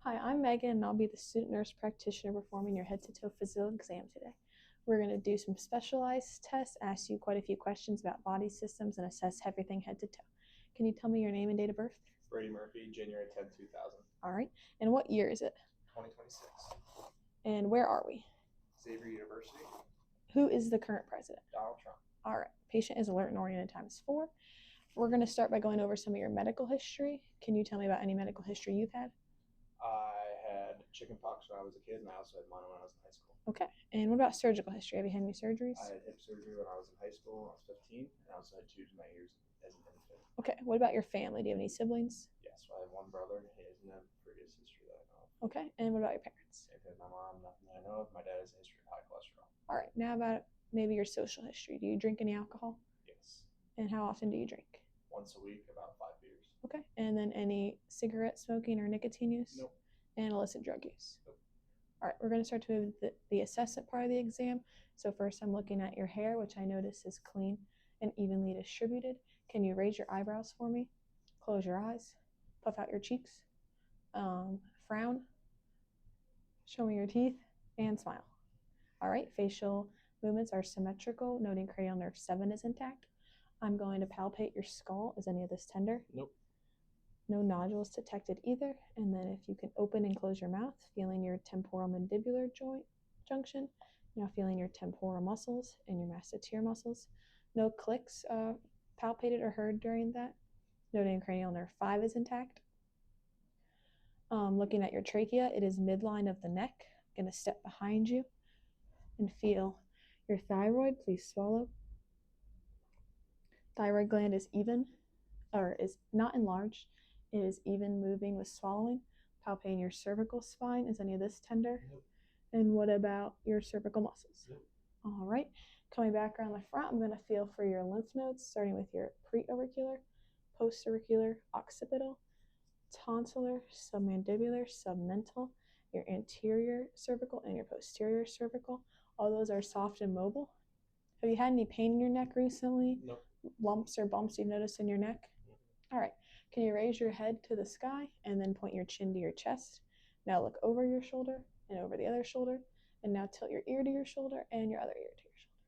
Hi, I'm Megan, and I'll be the student nurse practitioner performing your head to toe physical exam today. We're going to do some specialized tests, ask you quite a few questions about body systems, and assess everything head to toe. Can you tell me your name and date of birth? Brady Murphy, January 10th, 2000. All right. And what year is it? 2026. And where are we? Xavier University. Who is the current president? Donald Trump. All right. Patient is alert and oriented times 4. We're going to start by going over some of your medical history. Can you tell me about any medical history you've had? I had chickenpox when I was a kid, and I also had mono when I was in high school. Okay. And what about surgical history? Have you had any surgeries? I had hip surgery when I was in high school when I was 15, and I also had tubes in my ears as an infant. Okay. What about your family? Do you have any siblings? Yes, I have one brother. He has no previous history that I know of. Okay. And what about your parents? Same thing with my mom, nothing that I know of. My dad has a history of high cholesterol. All right. Now about maybe your social history. Do you drink any alcohol? Yes. And how often do you drink? Once a week, about 5 beers. Okay. And then any cigarette smoking or nicotine use? Nope. And illicit drug use? Nope. All right. We're going to start to move the assessment part of the exam. So first I'm looking at your hair, which I notice is clean and evenly distributed. Can you raise your eyebrows for me? Close your eyes. Puff out your cheeks. Frown. Show me your teeth. And smile. All right. Facial movements are symmetrical, noting cranial nerve 7 is intact. I'm going to palpate your skull. Is any of this tender? Nope. No nodules detected either. And then if you can open and close your mouth, feeling your temporal mandibular joint junction. Now feeling your temporal muscles and your masseter muscles. No clicks palpated or heard during that. Noting cranial nerve 5 is intact. Looking at your trachea, it is midline of the neck. I'm going to step behind you and feel your thyroid. Please swallow. Thyroid gland is even, or is not enlarged. It is even moving with swallowing. Palpating your cervical spine. Is any of this tender? Nope. And what about your cervical muscles? Nope. All right. Coming back around the front, I'm going to feel for your lymph nodes, starting with your preauricular, postauricular, occipital, tonsillar, submandibular, submental, your anterior cervical, and your posterior cervical. All those are soft and mobile. Have you had any pain in your neck recently? Nope. Lumps or bumps you've noticed in your neck? All right. Can you raise your head to the sky and then point your chin to your chest? Now look over your shoulder and over the other shoulder. And now tilt your ear to your shoulder and your other ear to your shoulder.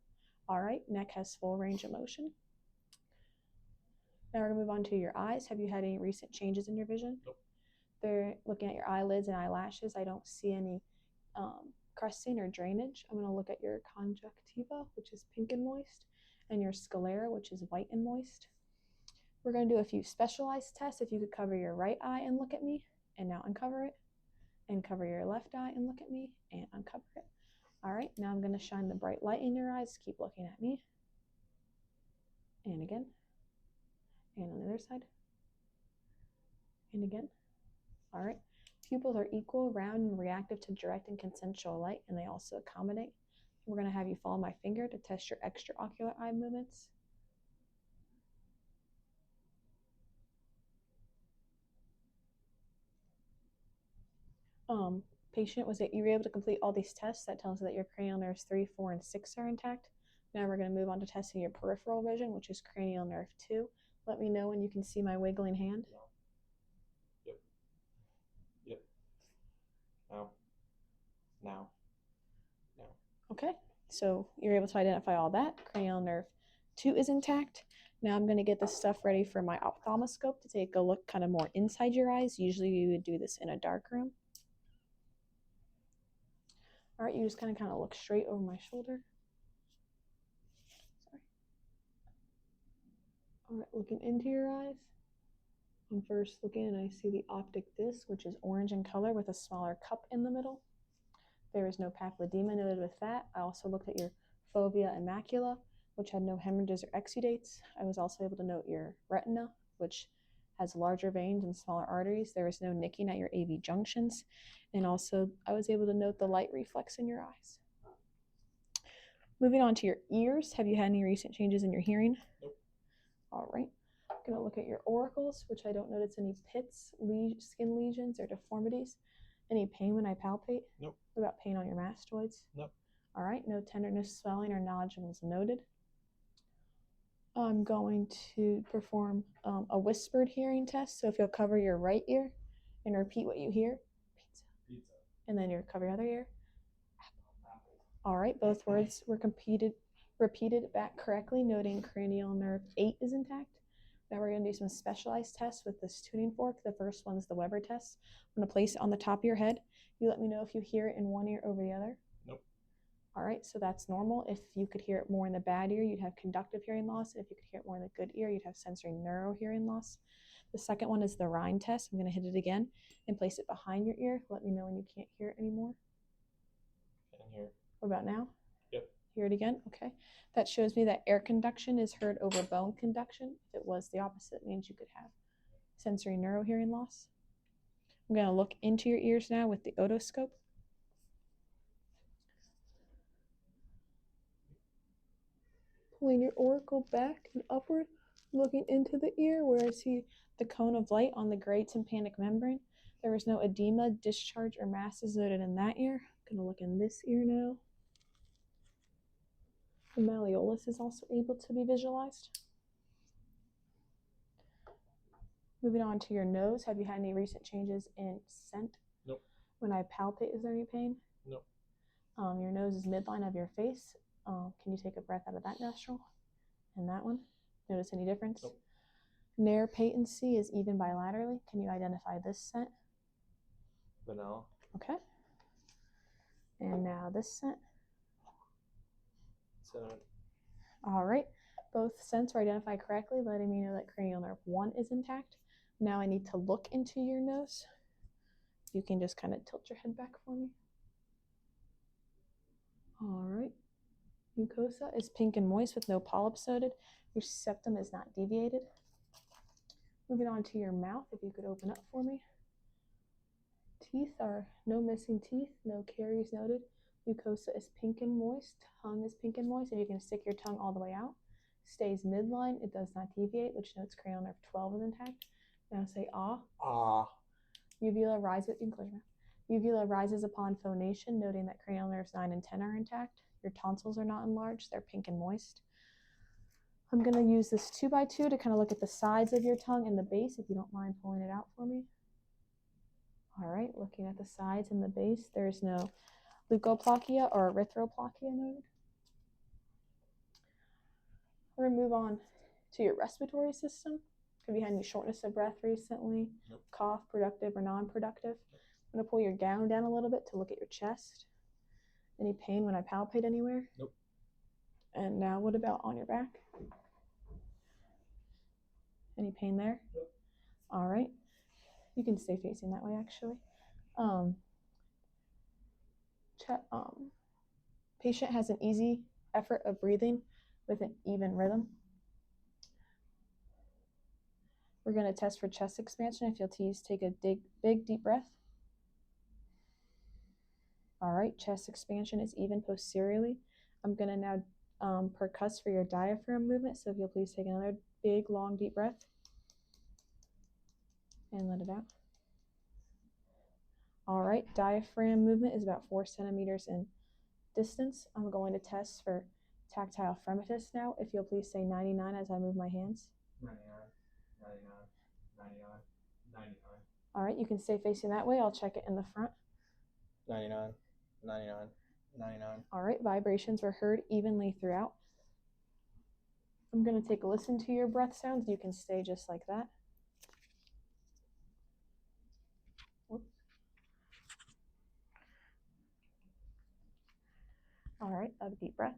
All right. Neck has full range of motion. Now we're going to move on to your eyes. Have you had any recent changes in your vision? Nope. They're looking at your eyelids and eyelashes. I don't see any crusting or drainage. I'm going to look at your conjunctiva, which is pink and moist, and your sclera, which is white and moist. We're going to do a few specialized tests. If you could cover your right eye and look at me, and now uncover it, and cover your left eye and look at me, and uncover it. All right, now I'm going to shine the bright light in your eyes. Keep looking at me. And again. And on the other side. And again. All right. Pupils are equal, round, and reactive to direct and consensual light, and they also accommodate. We're going to have you follow my finger to test your extraocular eye movements. Patient, you were able to complete all these tests. That tells us that your cranial nerves 3, 4, and 6 are intact. Now we're going to move on to testing your peripheral vision, which is cranial nerve 2. Let me know when you can see my wiggling hand. Yep. Yep. No. Now. No. Okay, so you're able to identify all that. Cranial nerve 2 is intact. Now I'm going to get this stuff ready for my ophthalmoscope to take a look kind of more inside your eyes. Usually you would do this in a dark room. All right, you just kind of look straight over my shoulder. Sorry. All right, looking into your eyes. I'm first looking and I see the optic disc, which is orange in color with a smaller cup in the middle. There is no papilledema noted with that. I also looked at your fovea and macula, which had no hemorrhages or exudates. I was also able to note your retina, which has larger veins and smaller arteries. There was no nicking at your AV junctions. And also, I was able to note the light reflex in your eyes. Moving on to your ears, have you had any recent changes in your hearing? Nope. All right. I'm going to look at your auricles, which I don't notice any pits, skin lesions, or deformities. Any pain when I palpate? Nope. What about pain on your mastoids? Nope. All right. No tenderness, swelling, or nodules noted. I'm going to perform a whispered hearing test. So if you'll cover your right ear and repeat what you hear. And then cover your other ear. Apple. All right, both words were repeated back correctly, noting cranial nerve 8 is intact. Now we're going to do some specialized tests with this tuning fork. The first one's the Weber test. I'm going to place it on the top of your head. You let me know if you hear it in one ear over the other. Nope. All right, so that's normal. If you could hear it more in the bad ear, you'd have conductive hearing loss. And if you could hear it more in the good ear, you'd have sensory neural hearing loss. The second one is the Rhine test. I'm going to hit it again and place it behind your ear. Let me know when you can't hear it anymore. Can hear. What about now? Yep. Hear it again? Okay. That shows me that air conduction is heard over bone conduction. If it was the opposite, it means you could have sensory neural hearing loss. I'm going to look into your ears now with the otoscope. Pulling your auricle back and upward, looking into the ear where I see the cone of light on the gray tympanic membrane. There was no edema, discharge, or masses noted in that ear. I'm going to look in this ear now. The malleolus is also able to be visualized. Moving on to your nose, have you had any recent changes in scent? Nope. When I palpate, is there any pain? Nope. Your nose is midline of your face. Can you take a breath out of that nostril and that one? Notice any difference? Nope. Nair patency is even bilaterally. Can you identify this scent? Vanilla. Okay. And now this scent. Cinnamon. All right. Both scents were identified correctly, letting me know that cranial nerve 1 is intact. Now I need to look into your nose. You can just kind of tilt your head back for me. All right. Mucosa is pink and moist with no polyps noted. Your septum is not deviated. Moving on to your mouth, if you could open up for me. Teeth are no missing teeth, no caries noted. Mucosa is pink and moist. Tongue is pink and moist. If you can stick your tongue all the way out. Stays midline. It does not deviate, which notes cranial nerve 12 is intact. Now say ah. Ah. Uvula rises. You can close your mouth. Uvula rises upon phonation, noting that cranial nerves 9 and 10 are intact. Your tonsils are not enlarged. They're pink and moist. I'm going to use this 2x2 to kind of look at the sides of your tongue and the base, if you don't mind pulling it out for me. All right, looking at the sides and the base, there's no leukoplakia or erythroplakia noted. We're going to move on to your respiratory system. Have you had any shortness of breath recently? Nope. Cough, productive or non-productive? I'm going to pull your gown down a little bit to look at your chest. Any pain when I palpate anywhere? Nope. And now what about on your back? Any pain there? Nope. All right. You can stay facing that way, actually. Patient has an easy effort of breathing with an even rhythm. We're going to test for chest expansion. If you'll please take a big, deep breath. All right, chest expansion is even posteriorly. I'm going to now percuss for your diaphragm movement. So if you'll please take another big, long, deep breath. And let it out. All right, diaphragm movement is about 4 centimeters in distance. I'm going to test for tactile fremitus now. If you'll please say 99 as I move my hands. 99, 99, 99, 99. All right, you can stay facing that way. I'll check it in the front. 99, 99, 99. All right, vibrations were heard evenly throughout. I'm going to take a listen to your breath sounds. You can stay just like that. Whoops. All right, have a deep breath.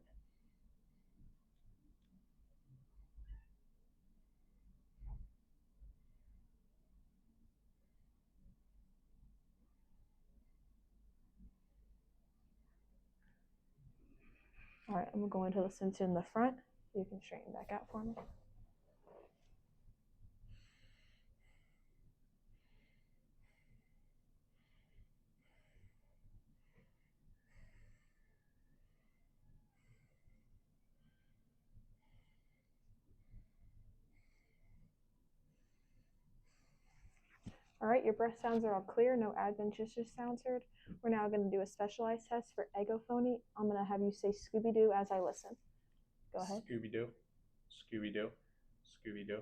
All right, I'm going to listen to in the front. You can straighten back out for me. All right, your breath sounds are all clear, no adventitious sounds heard. We're now going to do a specialized test for egophony. I'm going to have you say Scooby-Doo as I listen. Go ahead. Scooby-Doo, Scooby-Doo, Scooby-Doo.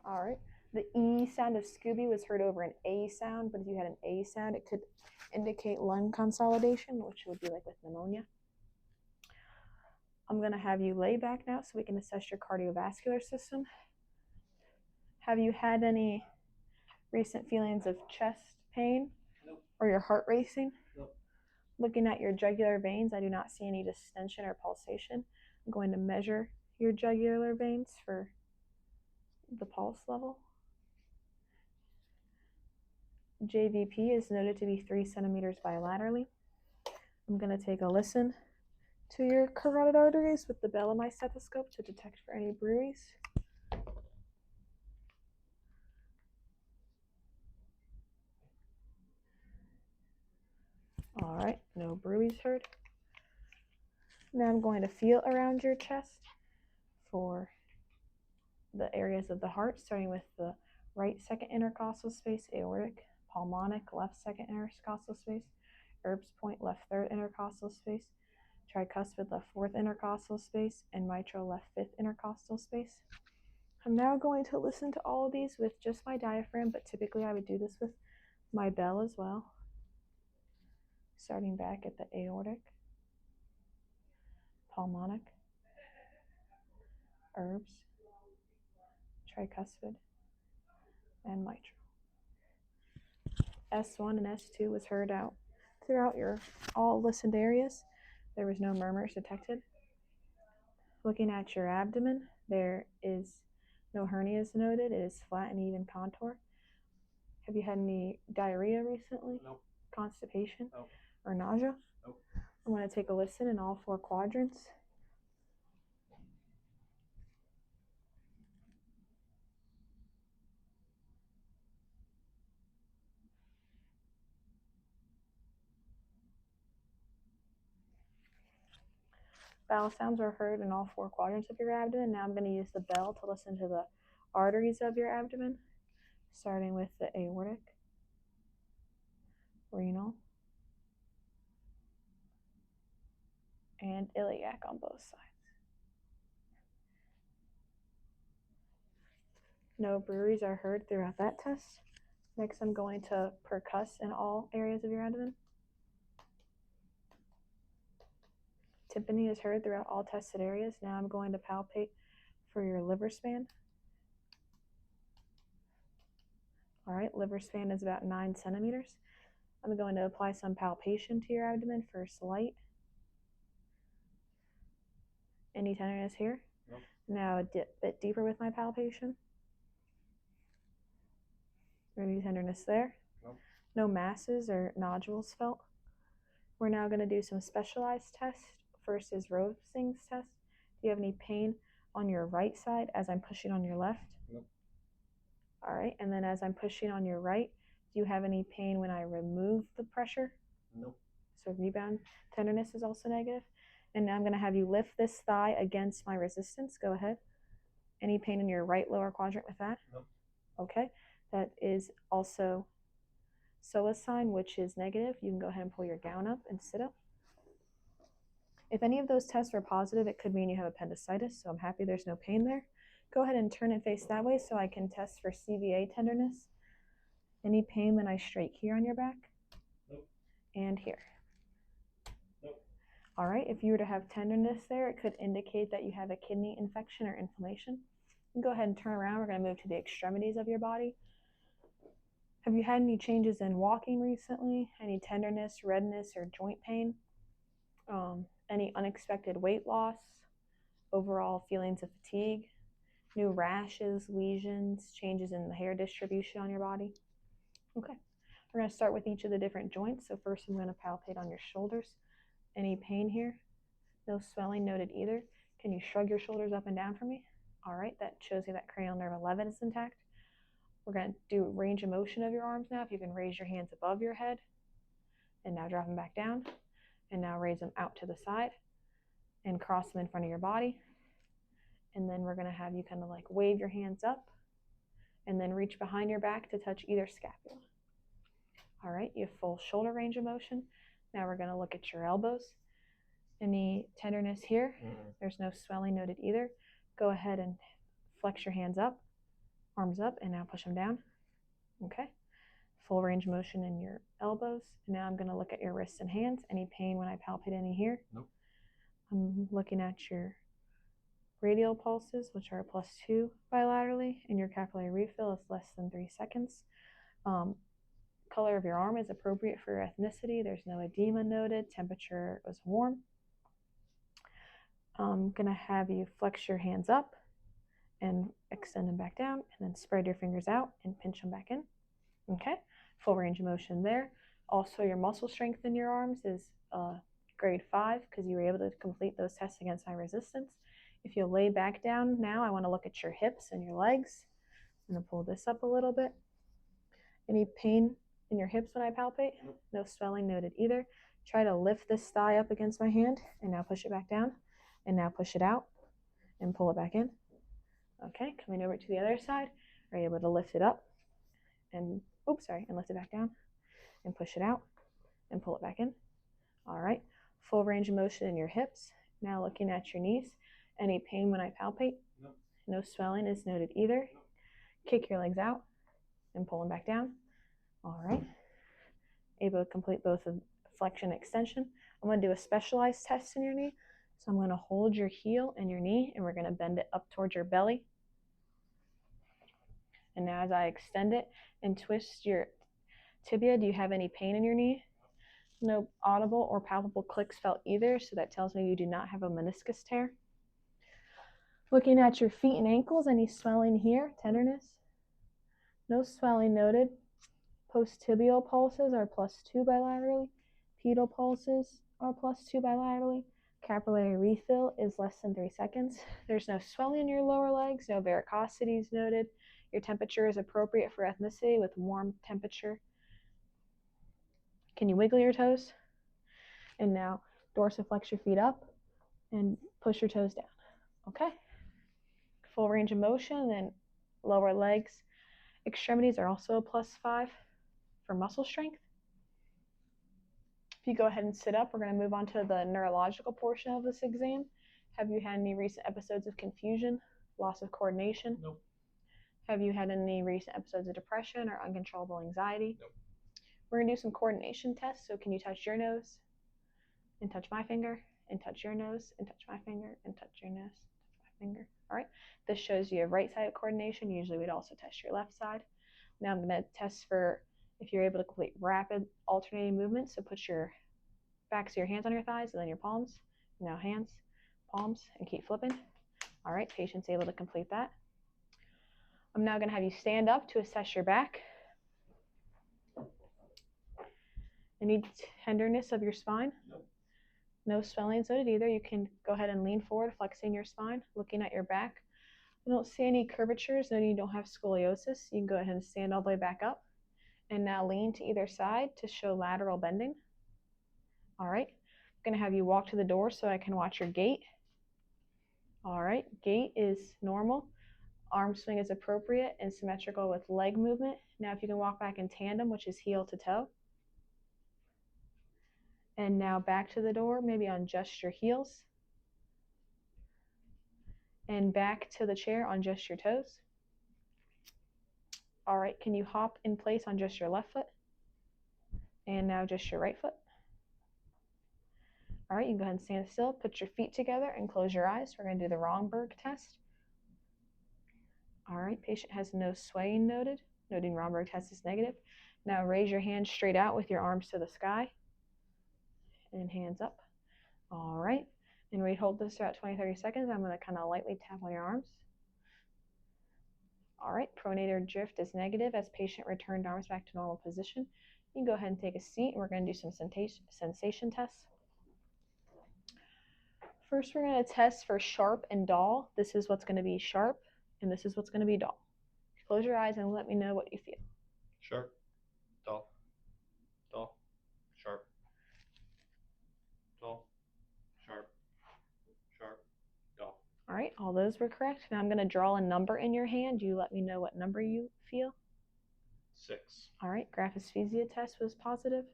All right. The E sound of Scooby was heard over an A sound, but if you had an A sound, it could indicate lung consolidation, which would be like with pneumonia. I'm going to have you lay back now so we can assess your cardiovascular system. Have you had any recent feelings of chest pain? Nope. Or your heart racing? Nope. Looking at your jugular veins, I do not see any distension or pulsation. I'm going to measure your jugular veins for the pulse level. JVP is noted to be 3 centimeters bilaterally. I'm going to take a listen to your carotid arteries with the bell of my stethoscope to detect for any bruits. All right, no bruits heard. Now I'm going to feel around your chest for the areas of the heart, starting with the right second intercostal space, aortic, pulmonic, left second intercostal space, Erb's point, left third intercostal space, tricuspid, left fourth intercostal space, and mitral, left fifth intercostal space. I'm now going to listen to all of these with just my diaphragm, but typically I would do this with my bell as well. Starting back at the aortic, pulmonic, Erb's, tricuspid, and mitral. S1 and S2 was heard out throughout your all listened areas. There was no murmurs detected. Looking at your abdomen, there is no hernias noted. It is flat and even contour. Have you had any diarrhea recently? Nope. Constipation? Nope. Or nausea? Nope. I'm going to take a listen in all 4 quadrants. Bowel sounds are heard in all 4 quadrants of your abdomen. Now I'm going to use the bell to listen to the arteries of your abdomen, starting with the aortic, renal, and iliac on both sides. No bruits are heard throughout that test. Next, I'm going to percuss in all areas of your abdomen. Tympany is heard throughout all tested areas. Now I'm going to palpate for your liver span. All right, liver span is about 9 centimeters. I'm going to apply some palpation to your abdomen, first light. Any tenderness here? Nope. Now a bit deeper with my palpation. Any tenderness there? Nope. No masses or nodules felt. We're now going to do some specialized tests. First is Rosing's test. Do you have any pain on your right side as I'm pushing on your left? Nope. All right, and then as I'm pushing on your right, do you have any pain when I remove the pressure? Nope. So rebound tenderness is also negative. And now I'm going to have you lift this thigh against my resistance. Go ahead. Any pain in your right lower quadrant with that? Nope. Okay, that is also psoas sign, which is negative. You can go ahead and pull your gown up and sit up. If any of those tests are positive, it could mean you have appendicitis, so I'm happy there's no pain there. Go ahead and turn and face that way so I can test for CVA tenderness. Any pain when I straight here on your back? Nope. And here? Nope. All right, if you were to have tenderness there, it could indicate that you have a kidney infection or inflammation. You can go ahead and turn around. We're going to move to the extremities of your body. Have you had any changes in walking recently? Any tenderness, redness, or joint pain? Any unexpected weight loss? Overall feelings of fatigue? New rashes, lesions, changes in the hair distribution on your body? Okay, we're going to start with each of the different joints. So first I'm going to palpate on your shoulders. Any pain here? No swelling noted either. Can you shrug your shoulders up and down for me? All right, that shows you that cranial nerve 11 is intact. We're going to do range of motion of your arms now. If you can raise your hands above your head, and now drop them back down, and now raise them out to the side, and cross them in front of your body. And then we're going to have you kind of like wave your hands up, and then reach behind your back to touch either scapula. All right, you have full shoulder range of motion. Now we're going to look at your elbows. Any tenderness here? There's no swelling noted either. Go ahead and flex your hands up. Arms up, and now push them down. Okay. Full range of motion in your elbows. Now I'm going to look at your wrists and hands. Any pain when I palpate any here? Nope. I'm looking at your radial pulses, which are +2 bilaterally, and your capillary refill is less than 3 seconds. Color of your arm is appropriate for your ethnicity. There's no edema noted. Temperature was warm. I'm going to have you flex your hands up and extend them back down, and then spread your fingers out and pinch them back in. Okay, full range of motion there. Also, your muscle strength in your arms is grade 5 because you were able to complete those tests against high resistance. If you lay back down now, I want to look at your hips and your legs. I'm going to pull this up a little bit. Any pain in your hips when I palpate? Nope. No swelling noted either. Try to lift this thigh up against my hand, and now push it back down, and now push it out and pull it back in. Okay, coming over to the other side. Are you able to lift it up and lift it back down and push it out and pull it back in? All right, full range of motion in your hips. Now looking at your knees. Any pain when I palpate? No. No swelling is noted either. No. Kick your legs out and pull them back down. All right, able to complete both of flexion and extension. I'm going to do a specialized test in your knee. So I'm going to hold your heel and your knee, and we're going to bend it up towards your belly. And now as I extend it and twist your tibia, do you have any pain in your knee? No audible or palpable clicks felt either, so that tells me you do not have a meniscus tear. Looking at your feet and ankles, any swelling here, tenderness? No swelling noted. Post-tibial pulses are +2 bilaterally. Pedal pulses are +2 bilaterally. Capillary refill is less than 3 seconds. There's no swelling in your lower legs, no varicosities noted. Your temperature is appropriate for ethnicity with warm temperature. Can you wiggle your toes? And now dorsiflex your feet up and push your toes down. Okay. Full range of motion, and lower legs. Extremities are also a +5 for muscle strength. If you go ahead and sit up, we're going to move on to the neurological portion of this exam. Have you had any recent episodes of confusion, loss of coordination? Nope. Have you had any recent episodes of depression or uncontrollable anxiety? Nope. We're going to do some coordination tests. So can you touch your nose and touch my finger and touch your nose and touch my finger and touch your nose, touch my finger? All right. This shows you have right-sided coordination. Usually we'd also test your left side. Now I'm going to test for if you're able to complete rapid alternating movements. So put your backs of your hands on your thighs and then your palms. Now hands, palms, and keep flipping. All right, patient's able to complete that. I'm now going to have you stand up to assess your back. Any tenderness of your spine? Nope. No swelling noted either. You can go ahead and lean forward, flexing your spine, looking at your back. I don't see any curvatures, noting you don't have scoliosis. You can go ahead and stand all the way back up. And now lean to either side to show lateral bending. All right, I'm going to have you walk to the door so I can watch your gait. All right, gait is normal. Arm swing is appropriate and symmetrical with leg movement. Now if you can walk back in tandem, which is heel to toe. And now back to the door, maybe on just your heels. And back to the chair on just your toes. All right, can you hop in place on just your left foot? And now just your right foot. All right, you can go ahead and stand still, put your feet together and close your eyes. We're going to do the Romberg test. All right, patient has no swaying noted, noting Romberg test is negative. Now raise your hands straight out with your arms to the sky and hands up. All right, and we hold this for about 20-30 seconds. I'm going to kind of lightly tap on your arms. All right, pronator drift is negative as patient returned arms back to normal position. You can go ahead and take a seat, and we're going to do some sensation tests. First, we're going to test for sharp and dull. This is what's going to be sharp, and this is what's going to be dull. Close your eyes and let me know what you feel. Sharp, dull, dull, sharp, dull, sharp, sharp, dull. All right, all those were correct. Now I'm going to draw a number in your hand. You let me know what number you feel. 6. All right, graphesphesia test was positive.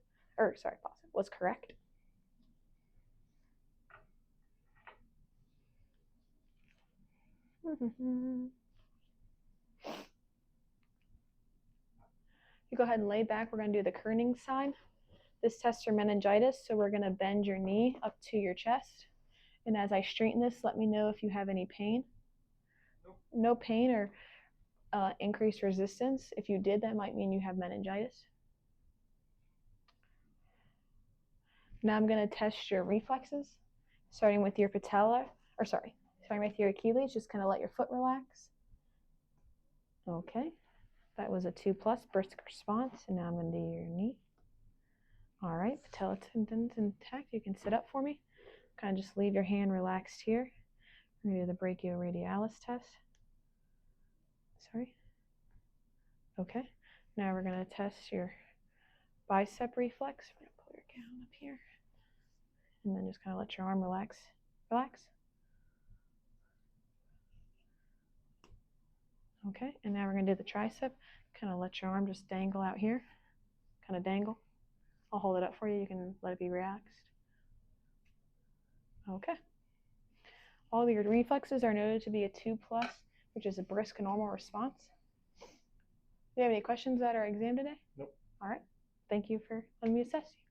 Was correct. You go ahead and lay back. We're going to do the kerning sign. This tests for meningitis, so we're going to bend your knee up to your chest. And as I straighten this, let me know if you have any pain. Nope. No pain or increased resistance. If you did, that might mean you have meningitis. Now I'm going to test your reflexes, starting with your patella, starting with your Achilles. Just kind of let your foot relax. Okay, that was a 2+, brisk response. And now I'm going to do your knee. All right, patella tendons intact. You can sit up for me. Kind of just leave your hand relaxed here. We're going to do the brachioradialis test. Sorry. Okay, now we're going to test your bicep reflex. We're going to pull your gown up here. And then just kind of let your arm relax. Relax. Okay, and now we're going to do the tricep. Kind of let your arm just dangle out here. Kind of dangle. I'll hold it up for you. You can let it be relaxed. Okay. All your reflexes are noted to be a 2+, which is a brisk normal response. Do you have any questions about our exam today? Nope. All right. Thank you for letting me assess you.